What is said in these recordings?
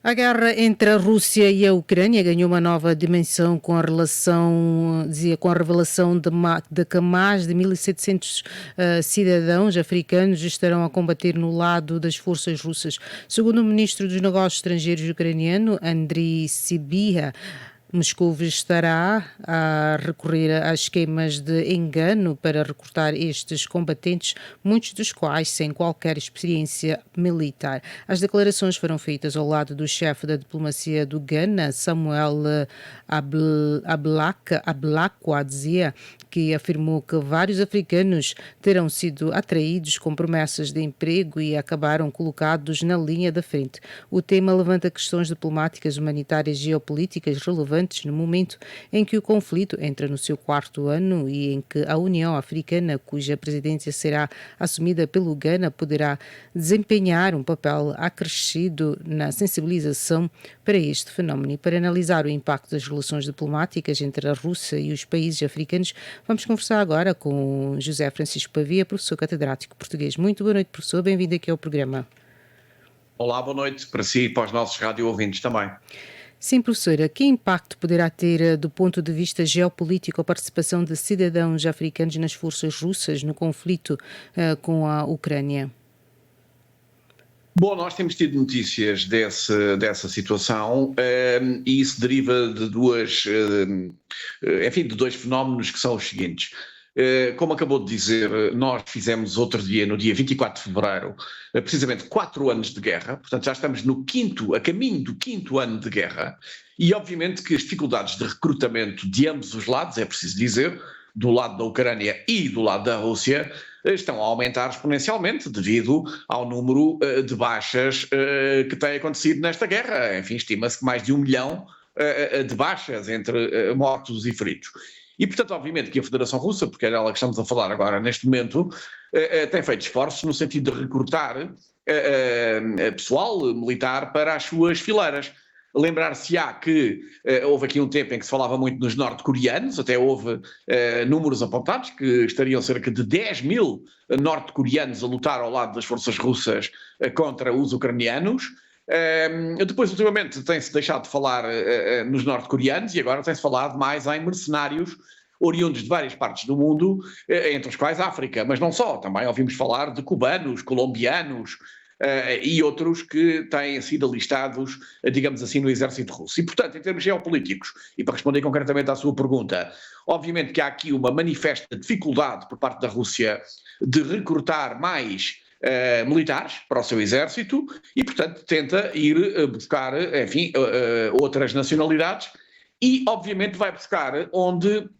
A guerra entre a Rússia e a Ucrânia ganhou uma nova dimensão com a relação, dizia, com a revelação de que mais de 1.700 cidadãos africanos estarão a combater no lado das forças russas. Segundo o ministro dos Negócios Estrangeiros ucraniano, Andriy Sybiha, Moscou estará a recorrer a esquemas de engano para recrutar estes combatentes, muitos dos quais sem qualquer experiência militar. As declarações foram feitas ao lado do chefe da diplomacia do Ghana, Samuel Ablakwa, dizia que afirmou que vários africanos terão sido atraídos com promessas de emprego e acabaram colocados na linha da frente. O tema levanta questões diplomáticas, humanitárias e geopolíticas relevantes no momento em que o conflito entra no seu quarto ano e em que a União Africana, cuja presidência será assumida pelo Ghana, poderá desempenhar um papel acrescido na sensibilização para este fenómeno. E para analisar o impacto das relações diplomáticas entre a Rússia e os países africanos, vamos conversar agora com José Francisco Pavia, professor catedrático português. Muito boa noite, professor. Bem-vindo aqui ao programa. Olá, boa noite para si e para os nossos rádio ouvintes também. Sim, professora, que impacto poderá ter, do ponto de vista geopolítico, a participação de cidadãos africanos nas forças russas no conflito com a Ucrânia? Bom, nós temos tido notícias dessa situação e isso deriva de de dois fenómenos que são os seguintes. Como acabou de dizer, nós fizemos outro dia, no dia 24 de fevereiro, precisamente 4 anos de guerra, portanto já estamos a caminho do 5º ano de guerra, e obviamente que as dificuldades de recrutamento de ambos os lados, é preciso dizer, do lado da Ucrânia e do lado da Rússia, estão a aumentar exponencialmente devido ao número de baixas que tem acontecido nesta guerra. Enfim, estima-se que mais de 1 milhão de baixas entre mortos e feridos. E, portanto, obviamente que a Federação Russa, porque é dela que estamos a falar agora neste momento, tem feito esforços no sentido de recrutar pessoal militar para as suas fileiras. Lembrar-se-á que houve aqui um tempo em que se falava muito nos norte-coreanos, até houve números apontados que estariam cerca de 10 mil norte-coreanos a lutar ao lado das forças russas contra os ucranianos. Depois, ultimamente, tem-se deixado de falar nos norte-coreanos e agora tem-se falado mais em mercenários oriundos de várias partes do mundo, entre os quais a África, mas não só, também ouvimos falar de cubanos, colombianos e outros que têm sido alistados, digamos assim, no exército russo. E, portanto, em termos geopolíticos, e para responder concretamente à sua pergunta, obviamente que há aqui uma manifesta dificuldade por parte da Rússia de recrutar mais militares para o seu exército e, portanto, tenta ir buscar, enfim, outras nacionalidades e, obviamente, vai buscar onde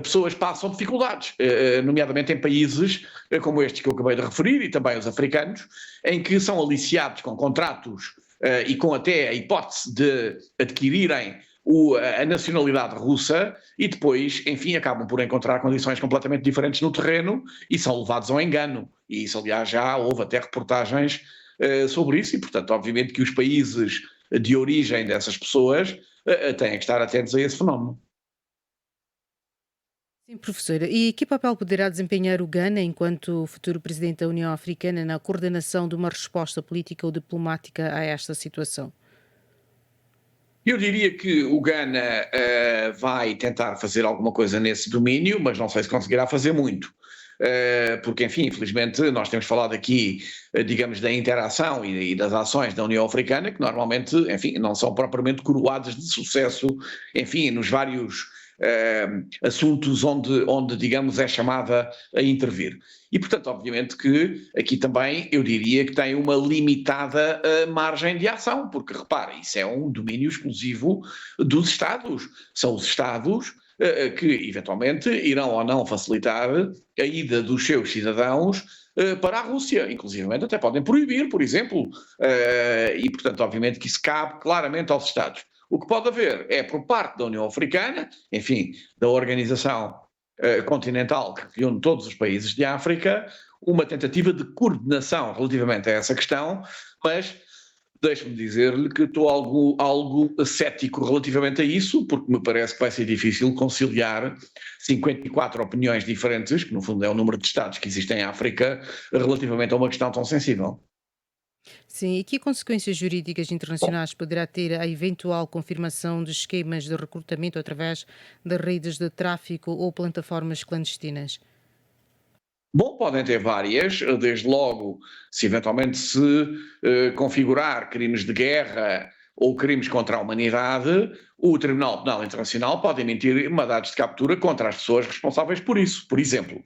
pessoas passam dificuldades, nomeadamente em países como este que eu acabei de referir e também os africanos, em que são aliciados com contratos e com até a hipótese de adquirirem a nacionalidade russa e depois, enfim, acabam por encontrar condições completamente diferentes no terreno e são levados ao engano. E isso, aliás, já houve até reportagens sobre isso e, portanto, obviamente que os países de origem dessas pessoas têm que estar atentos a esse fenómeno. Sim, professora. E que papel poderá desempenhar o Ghana, enquanto futuro presidente da União Africana, na coordenação de uma resposta política ou diplomática a esta situação? Eu diria que o Ghana vai tentar fazer alguma coisa nesse domínio, mas não sei se conseguirá fazer muito. Porque, enfim, infelizmente, nós temos falado aqui, digamos, da interação e das ações da União Africana, que normalmente, enfim, não são propriamente coroadas de sucesso, enfim, nos vários assuntos onde, digamos, é chamada a intervir. E, portanto, obviamente que aqui também eu diria que tem uma limitada margem de ação, porque, repare, isso é um domínio exclusivo dos Estados. São os Estados que, eventualmente, irão ou não facilitar a ida dos seus cidadãos para a Rússia, inclusive até podem proibir, por exemplo, e, portanto, obviamente que isso cabe claramente aos Estados. O que pode haver é, por parte da União Africana, enfim, da organização continental que reúne todos os países de África, uma tentativa de coordenação relativamente a essa questão, mas deixe-me dizer-lhe que estou algo cético relativamente a isso, porque me parece que vai ser difícil conciliar 54 opiniões diferentes, que no fundo é o número de Estados que existem em África, relativamente a uma questão tão sensível. Sim, e que consequências jurídicas internacionais poderá ter a eventual confirmação de esquemas de recrutamento através de redes de tráfico ou plataformas clandestinas? Bom, podem ter várias, desde logo, se eventualmente se configurar crimes de guerra ou crimes contra a humanidade, o Tribunal Penal Internacional pode emitir mandados de captura contra as pessoas responsáveis por isso, por exemplo.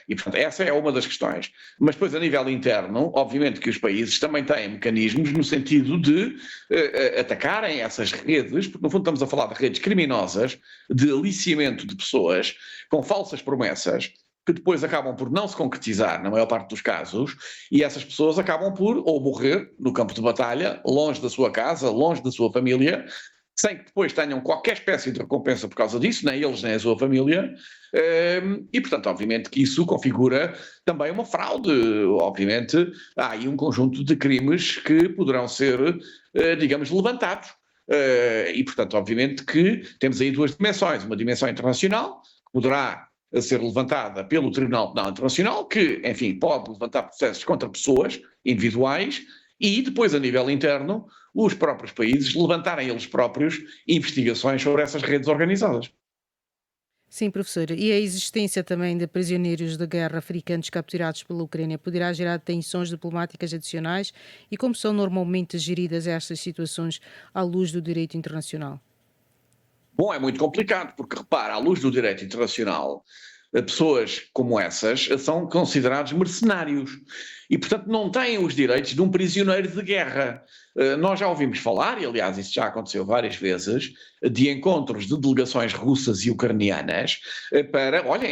E, portanto, essa é uma das questões. Mas depois, a nível interno, obviamente que os países também têm mecanismos no sentido de atacarem essas redes, porque no fundo estamos a falar de redes criminosas, de aliciamento de pessoas com falsas promessas que depois acabam por não se concretizar, na maior parte dos casos, e essas pessoas acabam por ou morrer no campo de batalha, longe da sua casa, longe da sua família, sem que depois tenham qualquer espécie de recompensa por causa disso, nem eles nem a sua família, e portanto, obviamente que isso configura também uma fraude, obviamente, há aí um conjunto de crimes que poderão ser, digamos, levantados. E portanto, obviamente que temos aí duas dimensões, uma dimensão internacional, que poderá a ser levantada pelo Tribunal Penal Internacional, que, enfim, pode levantar processos contra pessoas individuais e depois, a nível interno, os próprios países levantarem eles próprios investigações sobre essas redes organizadas. Sim, professora. E a existência também de prisioneiros de guerra africanos capturados pela Ucrânia poderá gerar tensões diplomáticas adicionais? E como são normalmente geridas estas situações à luz do direito internacional? Bom, é muito complicado, porque repara, à luz do direito internacional, pessoas como essas são considerados mercenários e, portanto, não têm os direitos de um prisioneiro de guerra. Nós já ouvimos falar, e aliás isso já aconteceu várias vezes, de encontros de delegações russas e ucranianas para, olha,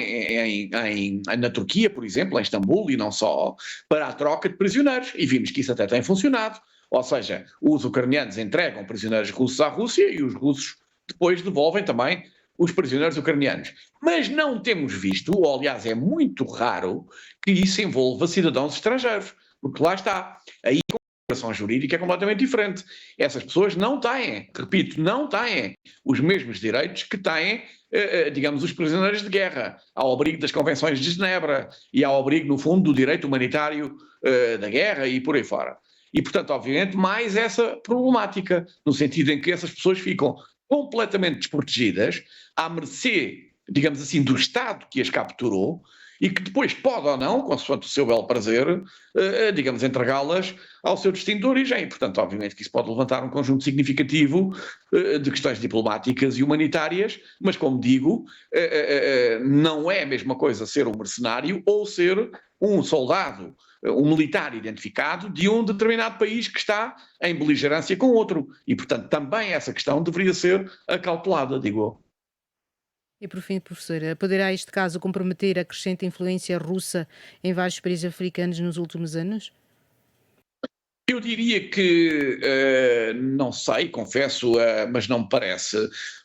na Turquia, por exemplo, em Istambul e não só, para a troca de prisioneiros. E vimos que isso até tem funcionado. Ou seja, os ucranianos entregam prisioneiros russos à Rússia e os russos depois devolvem também os prisioneiros ucranianos. Mas não temos visto, ou aliás é muito raro, que isso envolva cidadãos estrangeiros, porque lá está. Aí a cooperação jurídica é completamente diferente. Essas pessoas não têm, repito, não têm os mesmos direitos que têm, digamos, os prisioneiros de guerra, ao abrigo das convenções de Genebra e ao abrigo, no fundo, do direito humanitário da guerra e por aí fora. E, portanto, obviamente, mais essa problemática, no sentido em que essas pessoas ficam completamente desprotegidas, à mercê, digamos assim, do Estado que as capturou e que depois pode ou não, consoante o seu belo prazer, digamos, entregá-las ao seu destino de origem. E, portanto, obviamente que isso pode levantar um conjunto significativo de questões diplomáticas e humanitárias, mas, como digo, não é a mesma coisa ser um mercenário ou ser um soldado, um militar identificado de um determinado país que está em beligerância com outro. E, portanto, também essa questão deveria ser acautelada, digo eu. E por fim, professora, poderá este caso comprometer a crescente influência russa em vários países africanos nos últimos anos? Eu diria que não sei, confesso, mas não me parece,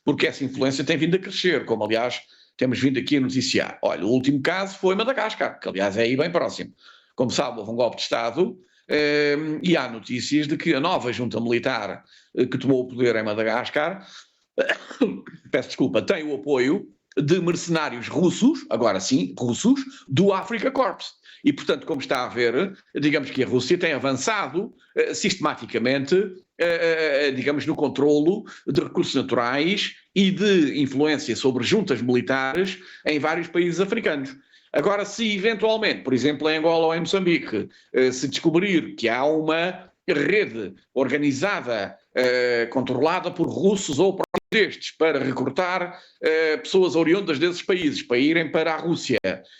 porque essa influência tem vindo a crescer, como aliás temos vindo aqui a noticiar. Olha, o último caso foi Madagascar, que aliás é aí bem próximo. Como sabe, houve um golpe de Estado e há notícias de que a nova junta militar que tomou o poder em Madagascar, peço desculpa, tem o apoio de mercenários russos, agora sim, russos, do Africa Corps. E, portanto, como está a ver, digamos que a Rússia tem avançado sistematicamente, digamos, no controlo de recursos naturais e de influência sobre juntas militares em vários países africanos. Agora, se eventualmente, por exemplo, em Angola ou em Moçambique, se descobrir que há uma rede organizada, controlada por russos ou destes para recrutar pessoas oriundas desses países para irem para a Rússia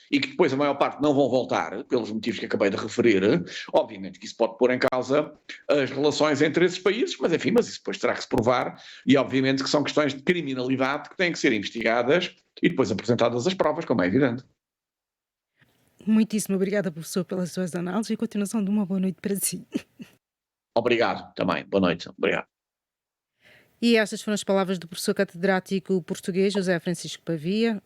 e que depois a maior parte não vão voltar, pelos motivos que acabei de referir, obviamente que isso pode pôr em causa as relações entre esses países, mas enfim, mas isso depois terá que se provar e obviamente que são questões de criminalidade que têm que ser investigadas e depois apresentadas as provas, como é evidente. Muitíssimo obrigada, professor, pelas suas análises e continuação de uma boa noite para si. Obrigado também. Boa noite. Obrigado. E estas foram as palavras do professor catedrático português José Francisco Pavia.